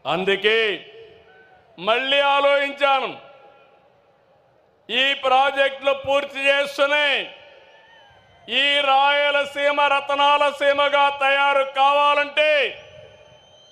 అందుకే మళ్ళీ ఆలోచించాను, ఈ ప్రాజెక్టులు పూర్తి చేస్తూనే ఈ రాయలసీమ రతనాల సీమగా తయారు కావాలంటే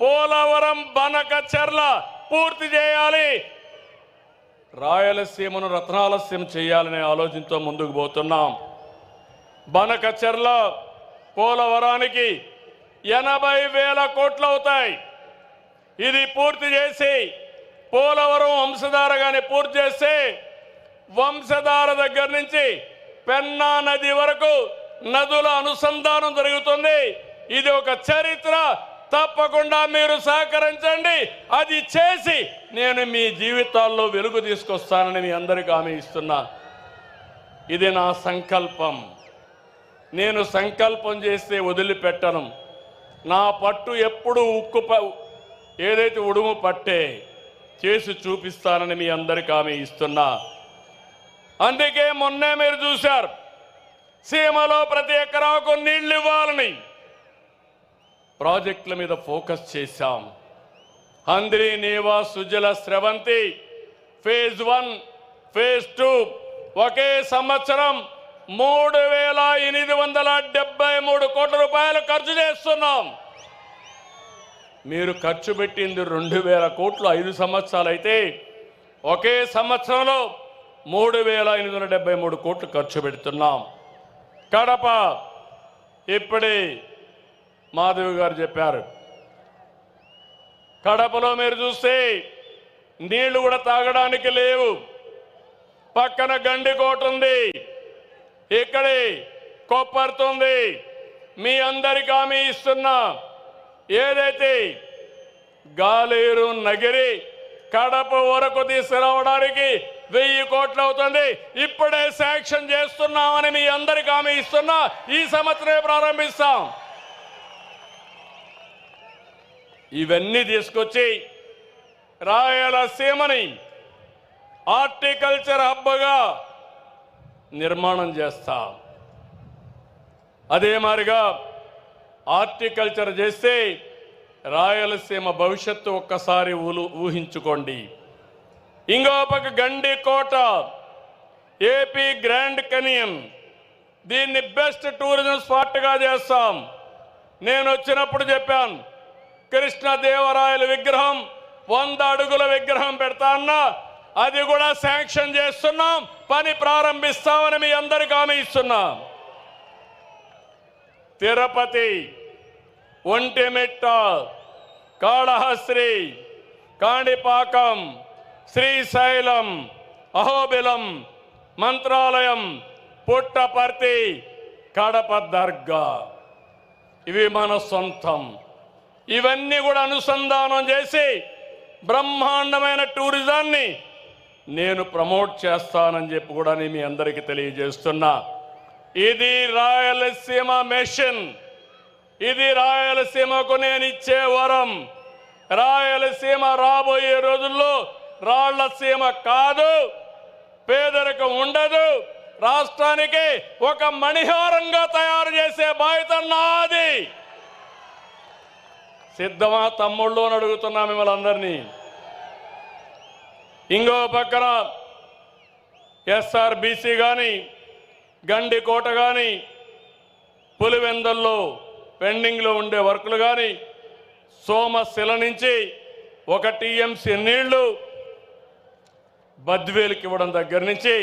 పోలవరం బనకచెర్ల పూర్తి చేయాలి, రాయలసీమను రతనాల సీమ చేయాలనే ఆలోచనతో ముందుకు పోతున్నాం. బనకచెర్ల పోలవరానికి 80,000 కోట్లు అవుతాయి. ఇది పూర్తి చేసి పోలవరం వంశధారగానే పూర్తి చేస్తే వంశధార దగ్గర నుంచి పెన్నా నది వరకు నదుల అనుసంధానం జరుగుతుంది. ఇది ఒక చరిత్ర. తప్పకుండా మీరు సహకరించండి. అది చేసి నేను మీ జీవితాల్లో వెలుగు తీసుకొస్తానని మీ అందరికీ హామీ ఇస్తున్నా. ఇది నా సంకల్పం. నేను సంకల్పం చేస్తే వదిలిపెట్టను. నా పట్టు ఎప్పుడు ఏదైతే ఉడుము పట్టే చేసి చూపిస్తానని మీ అందరికీ హామీ ఇస్తున్నా. అందుకే మొన్నే మీరు చూశారు, సీమలో ప్రతి ఎకరాకు నీళ్లు ఇవ్వాలని ప్రాజెక్టుల మీద ఫోకస్ చేశాం. హంద్రీ నీవా సుజల స్రవంతి ఫేజ్ 1 ఫేజ్ 2 ఒకే సంవత్సరం 3,873 కోట్ల రూపాయలు ఖర్చు చేస్తున్నాం. మీరు ఖర్చు పెట్టింది 2,000 కోట్లు 5 సంవత్సరాలు అయితే ఒకే సంవత్సరంలో 3,873 కోట్లు ఖర్చు పెడుతున్నాం. కడప ఇప్పుడే మాధవి గారు చెప్పారు, కడపలో మీరు చూస్తే నీళ్లు కూడా తాగడానికి లేవు. పక్కన గండికోట ఉంది, ఇక్కడే కొప్పర్తుంది. మీ అందరికీ హామీ ఇస్తున్నా, ఏదైతే గాలేరు నగిరి కడప వరకు తీసుకురావడానికి 1000 కోట్లు అవుతుంది. ఇప్పుడే శాంక్షన్ చేస్తున్నామని మీ అందరికీ హామీ ఇస్తున్నా. ఈ సంవత్సరమే ప్రారంభిస్తాం. ఇవన్నీ తీసుకొచ్చి రాయలసీమని హార్టికల్చర్ హబ్గా నిర్మాణం చేస్తాం. అదే మాదిరిగా హార్టికల్చర్ చేస్తే రాయలసీమ భవిష్యత్తు ఒక్కసారి ఊహించుకోండి. ఇంకో పక్క గండికోట, ఏపీ గ్రాండ్ కెనియన్, దీన్ని బెస్ట్ టూరిజం స్పాట్గా చేస్తాం. నేను వచ్చినప్పుడు చెప్పాను, కృష్ణదేవరాయల విగ్రహం 100 అడుగుల విగ్రహం పెడతా అన్నా, అది కూడా శాంక్షన్ చేస్తున్నాం, పని ప్రారంభిస్తామని మీ అందరికీ హామీ ఇస్తున్నాం. తిరుపతి, ఒంటిమిట్ట, కాళహస్త్రి, కాణిపాకం, శ్రీశైలం, అహోబిలం, మంత్రాలయం, పుట్టపర్తి, కడప దర్గా, ఇవి మన సొంతం. ఇవన్నీ కూడా అనుసంధానం చేసి బ్రహ్మాండమైన టూరిజాన్ని నేను ప్రమోట్ చేస్తానని చెప్పి కూడా నేను మీ అందరికీ తెలియజేస్తున్నా. ఇది రాయలసీమ మిషన్. ఇది రాయలసీమకు నేను ఇచ్చే వరం. రాయలసీమ రాబోయే రోజుల్లో రాళ్లసీమ కాదు, పేదరికం ఉండదు, రాష్ట్రానికి ఒక మణిహారంగా తయారు చేసే బాధ్యత నాది. సిద్ధమా తమ్ముళ్ళు అని అడుగుతున్నా మిమ్మల్ని అందరినీ. ఇంకో పక్కన ఎస్ఆర్బీసీ కానీ, గండికోట కానీ, పులివెందల్లో పెండింగ్లో ఉండే వర్కులు కానీ, సోమశిల నుంచి 1 టీఎంసీ నీళ్లు బద్వేలుకి ఇవ్వడం దగ్గర నుంచి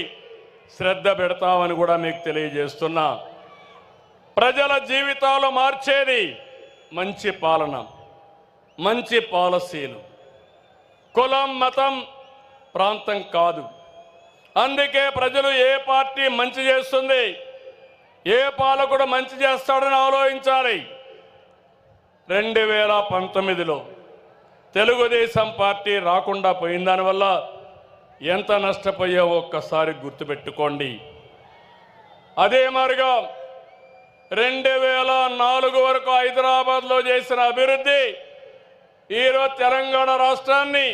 శ్రద్ధ పెడతామని కూడా మీకు తెలియజేస్తున్నా. ప్రజల జీవితాలు మార్చేది మంచి పాలన, మంచి పాలసీలు. కులం, మతం, ప్రాంతం కాదు. అందుకే ప్రజలు ఏ పార్టీ మంచి చేస్తుంది, ఏ పాలకుడు మంచి చేస్తాడని ఆలోచించాలి. 2019లో తెలుగుదేశం పార్టీ రాకుండా పోయిన దానివల్ల ఎంత నష్టపోయావో ఒక్కసారి గుర్తుపెట్టుకోండి. అదే మాదిరిగా 2004 వరకు హైదరాబాద్లో చేసిన అభివృద్ధి ఈరోజు తెలంగాణ రాష్ట్రాన్ని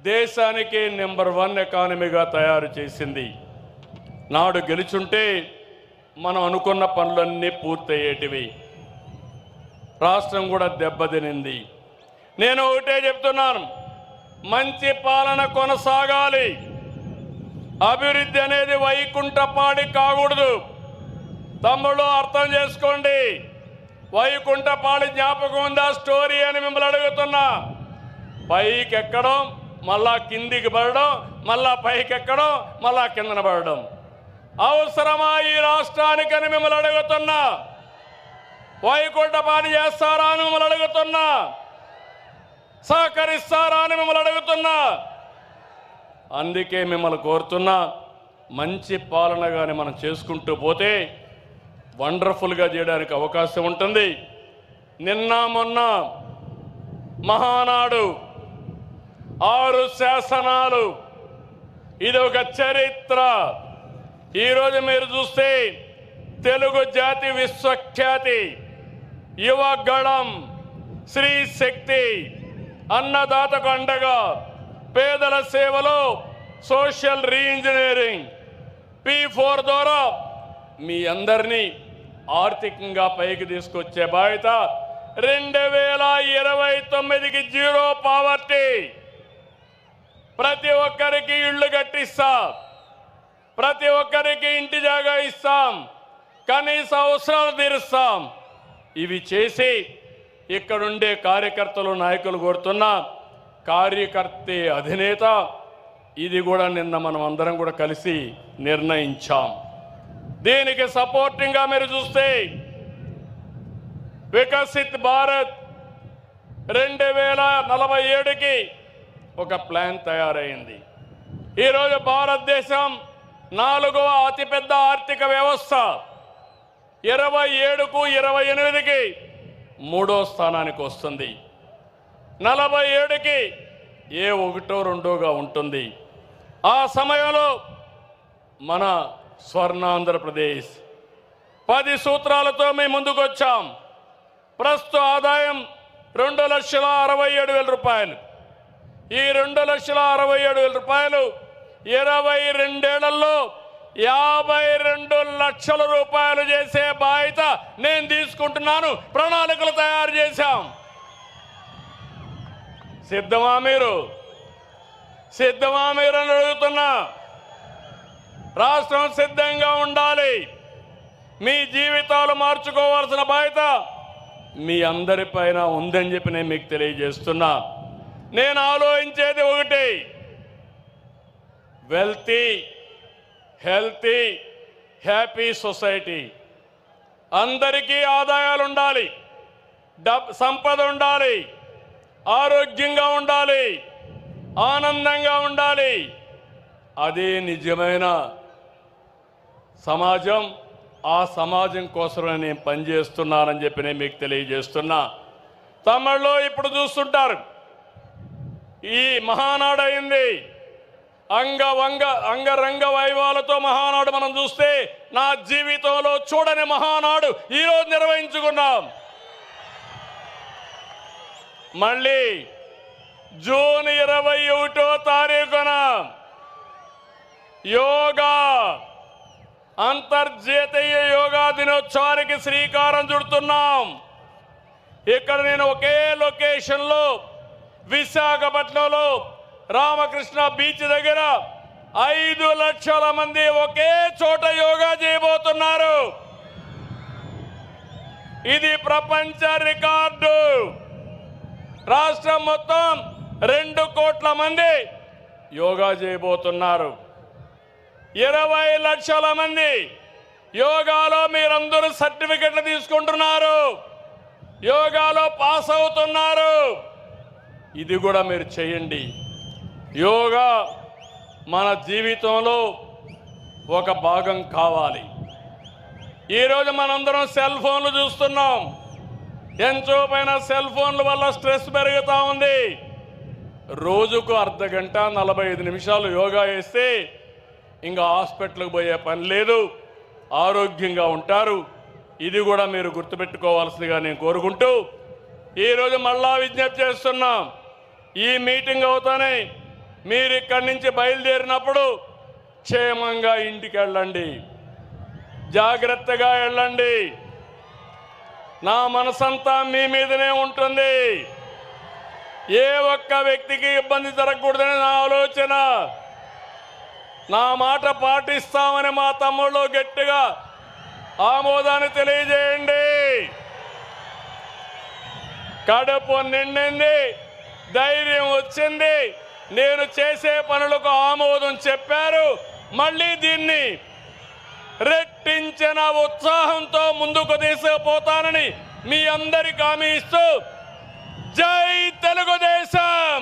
దేశానికి నెంబర్ 1 ఎకానమీగా తయారు చేసింది. నాడు గెలుచుంటే మనం అనుకున్న పనులన్నీ పూర్తయ్యేటివి. రాష్ట్రం కూడా దెబ్బతినింది. నేను ఒకటే చెప్తున్నాను, మంచి పాలన కొనసాగాలి. అభివృద్ధి అనేది వైకుంఠపాడి కాకూడదు. తమ్ముళ్ళు అర్థం చేసుకోండి. వైకుంఠపాడి జ్ఞాపకం ఉందా స్టోరీ అని మిమ్మల్ని అడుగుతున్నా. పైకి ఎక్కడం, మళ్ళా కిందికి పడడం, మళ్ళా పైకి ఎక్కడం, మళ్ళా కిందన పడడం అవసరమా ఈ రాష్ట్రానికని మిమ్మల్ని అడుగుతున్నా. వైకుంఠపాడి చేస్తారా అని మిమ్మల్ని అడుగుతున్నా. సహకరిస్తారా అని మిమ్మల్ని అడుగుతున్నా. అందుకే మిమ్మల్ని కోరుతున్నా, మంచి పాలనగానే మనం చేసుకుంటూ పోతే వండర్ఫుల్గా చేయడానికి అవకాశం ఉంటుంది. నిన్న మొన్న మహానాడు, 6 శాసనాలు, ఇది ఒక చరిత్ర. ఈరోజు మీరు చూస్తే తెలుగు జాతి విశ్వఖ్యాతి, యువగళం, శ్రీ శక్తి, అన్నదాతకు అండగా, పేదల సేవలో సోషల్ రీఇంజనీరింగ్, P4 ద్వారా మీ అందరినీ ఆర్థికంగా పైకి తీసుకొచ్చే బాధ్యత. 2029కి జీరో పావర్టీ, ప్రతి ఒక్కరికి ఇళ్ళు కట్టిస్తాం, ప్రతి ఒక్కరికి ఇంటి జాగా ఇస్తాం, కనీస అవసరాలు తీరుస్తాం. ఇవి చేసి ఇక్కడుండే కార్యకర్తలు, నాయకులు కోరుతున్నా, కార్యకర్తే అధినేత. ఇది కూడా నిన్న మనం అందరం కూడా కలిసి నిర్ణయించాం. దీనికి సపోర్టింగ్గా మీరు చూస్తే వికసిత్ భారత్ 2047కి ఒక ప్లాన్ తయారైంది. ఈరోజు భారతదేశం 4వ అతిపెద్ద ఆర్థిక వ్యవస్థ. 27కు 28కి 3వ స్థానానికి వస్తుంది. 47కి ఏ 1, 2గా ఉంటుంది. ఆ సమయంలో మన స్వర్ణాంధ్రప్రదేశ్ 10 సూత్రాలతో మేము ముందుకు వచ్చాం. ప్రస్తుత ఆదాయం 2,67,000 రూపాయలు. ఈ 2,67,000 రూపాయలు 22 ఏళ్లలో 52 లక్షల రూపాయలు చేసే బాధ్యత నేను తీసుకుంటున్నాను. ప్రణాళికలు తయారు చేశాం. సిద్ధమా మీరు? సిద్ధమా మీరు అని అడుగుతున్నా. రాష్ట్రం సిద్ధంగా ఉండాలి. మీ జీవితాలు మార్చుకోవాల్సిన బాధ్యత మీ అందరిపైన ఉందని చెప్పి నేను మీకు తెలియజేస్తున్నా. నేను ఆలోచించేది ఒకటి, వెల్తీ, హెల్తీ, హ్యాపీ సొసైటీ. అందరికీ ఆదాయాలు ఉండాలి, సంపద ఉండాలి, ఆరోగ్యంగా ఉండాలి, ఆనందంగా ఉండాలి. అదే నిజమైన సమాజం. ఆ సమాజం కోసం నేను పనిచేస్తున్నానని చెప్పి నేను మీకు తెలియజేస్తున్నా. తమిళలో ఇప్పుడు చూస్తుంటారు, ఈ మహానాడు అయింది. అంగరంగ వైభవాలతో మహానాడు మనం చూస్తే, నా జీవితంలో చూడని మహానాడు ఈరోజు నిర్వహించుకున్నాం. మళ్ళీ జూన్ 21వ తారీఖున యోగా, అంతర్జాతీయ యోగా దినోత్సవానికి శ్రీకారం చుడుతున్నాం. ఇక్కడ నేను ఒకే లొకేషన్లో విశాఖపట్నంలో రామకృష్ణ బీచ్ దగ్గర 5 లక్షల మంది ఒకే చోట యోగా చేయబోతున్నారు. ఇది ప్రపంచ రికార్డు. రాష్ట్రం మొత్తం 2 కోట్ల మంది యోగా చేయబోతున్నారు. 20 లక్షల మంది యోగాలో మీరందరూ సర్టిఫికెట్లు తీసుకుంటున్నారు, యోగాలో పాస్ అవుతున్నారు. ఇది కూడా మీరు చేయండి. యోగా మన జీవితంలో ఒక భాగం కావాలి. ఈరోజు మనందరం సెల్ ఫోన్లు చూస్తున్నాం. ఎంతో పైన సెల్ ఫోన్ల వల్ల స్ట్రెస్ పెరుగుతూ ఉంది. రోజుకు అర్ధ గంట 45 నిమిషాలు యోగా చేస్తే ఇంకా హాస్పిటల్కి పోయే పని లేదు, ఆరోగ్యంగా ఉంటారు. ఇది కూడా మీరు గుర్తుపెట్టుకోవాల్సిందిగా నేను కోరుకుంటూ ఈరోజు మళ్ళా విజ్ఞప్తి చేస్తున్నాం. ఈ మీటింగ్ అవుతానే మీరు ఇక్కడి నుంచి బయలుదేరినప్పుడు క్షేమంగా ఇంటికి వెళ్ళండి, జాగ్రత్తగా వెళ్ళండి. నా మనసంతా మీ మీదనే ఉంటుంది. ఏ ఒక్క వ్యక్తికి ఇబ్బంది జరగకూడదని నా ఆలోచన. నా మాట పాటిస్తామని మా తమ్ముళ్ళు గట్టిగా ఆమోదాన్ని తెలియజేయండి. కడుపు నిండింది, ధైర్యం వచ్చింది, నేను చేసే పనులకు ఆమోదం చెప్పారు. మళ్ళీ దీన్ని రెట్టించిన ఉత్సాహంతో ముందుకు తీసుకుపోతానని మీ అందరికీ హామీ ఇస్తూ జై తెలుగుదేశం,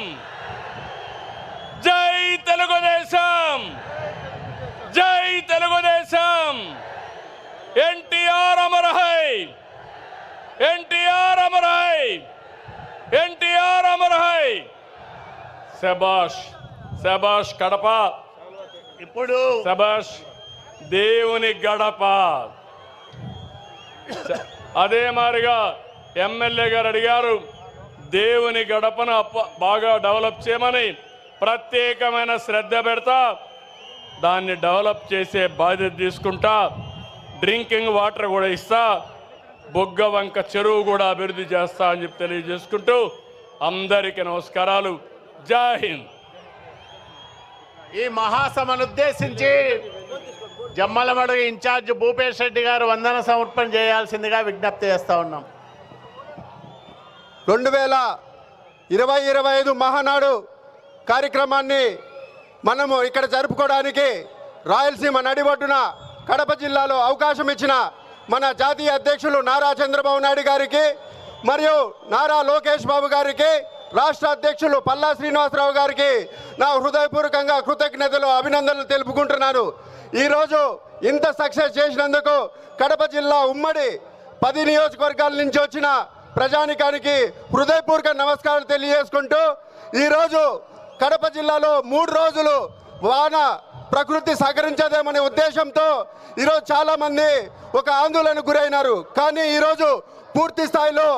జై తెలుగుదేశం, జై Telugu Desam. NTR Amar high, NTR Amar high, NTR Amar high. శబాష్ శబాష్ కడప, ఇప్పుడు శబాష్ దేవుని గడప. అదే మాదిరిగా ఎమ్మెల్యే గారు అడిగారు దేవుని గడపను బాగా డెవలప్ చేయమని. ప్రత్యేకమైన శ్రద్ధ పెడతా, దాన్ని డెవలప్ చేసే బాధ్యత తీసుకుంటా. డ్రింకింగ్ వాటర్ కూడా ఇస్తా, బొగ్గవంక చెరువు కూడా అభివృద్ధి చేస్తా అని చెప్పి తెలియజేసుకుంటూ అందరికీ నమస్కారాలు. జై హింద్. ఈ మహాసభను ఉద్దేశించి జమ్మలమడుగు ఇన్ఛార్జ్ భూపేష్ రెడ్డి గారు వందన సమర్పణ చేయాల్సిందిగా విజ్ఞప్తి చేస్తా ఉన్నాం. 2025 మహానాడు కార్యక్రమాన్ని మనము ఇక్కడ జరుపుకోవడానికి రాయలసీమ నడిబొడ్డున కడప జిల్లాలో అవకాశం ఇచ్చిన మన జాతీయ అధ్యక్షులు నారా చంద్రబాబు నాయుడు గారికి మరియు నారా లోకేష్ బాబు గారికి, రాష్ట్ర అధ్యక్షులు పల్లా శ్రీనివాసరావు గారికి నా హృదయపూర్వకంగా కృతజ్ఞతలు, అభినందనలు తెలుపుకుంటున్నాను. ఈరోజు ఇంత సక్సెస్ చేసినందుకు కడప జిల్లా ఉమ్మడి 10 నియోజకవర్గాల నుంచి వచ్చిన ప్రజానికానికి హృదయపూర్వక నమస్కారాలు తెలియజేసుకుంటూ, ఈరోజు కడప జిల్లాలో 3 రోజులు వాన ప్రకృతి సహకరించదేమనే ఉద్దేశంతో ఈరోజు చాలామంది ఒక ఆందోళనకు గురైనారు. కానీ ఈరోజు పూర్తి స్థాయిలో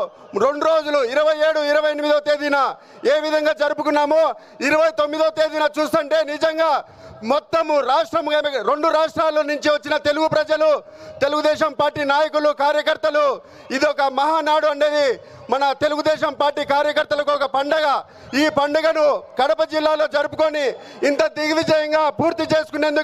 2 రోజులు 27, 28వ తేదీన ఏ విధంగా జరుపుకున్నామో 29వ తేదీన చూస్తుంటే నిజంగా మొత్తము రాష్ట్రం 2 రాష్ట్రాల నుంచి వచ్చిన తెలుగు ప్రజలు, తెలుగుదేశం పార్టీ నాయకులు, కార్యకర్తలు, ఇది ఒక మహానాడు అనేది మన తెలుగుదేశం పార్టీ కార్యకర్తలకు ఒక పండగ. ఈ పండుగను కడప జిల్లాలో జరుపుకొని ఇంత దిగ్విజయంగా పూర్తి చేసుకునేందుకు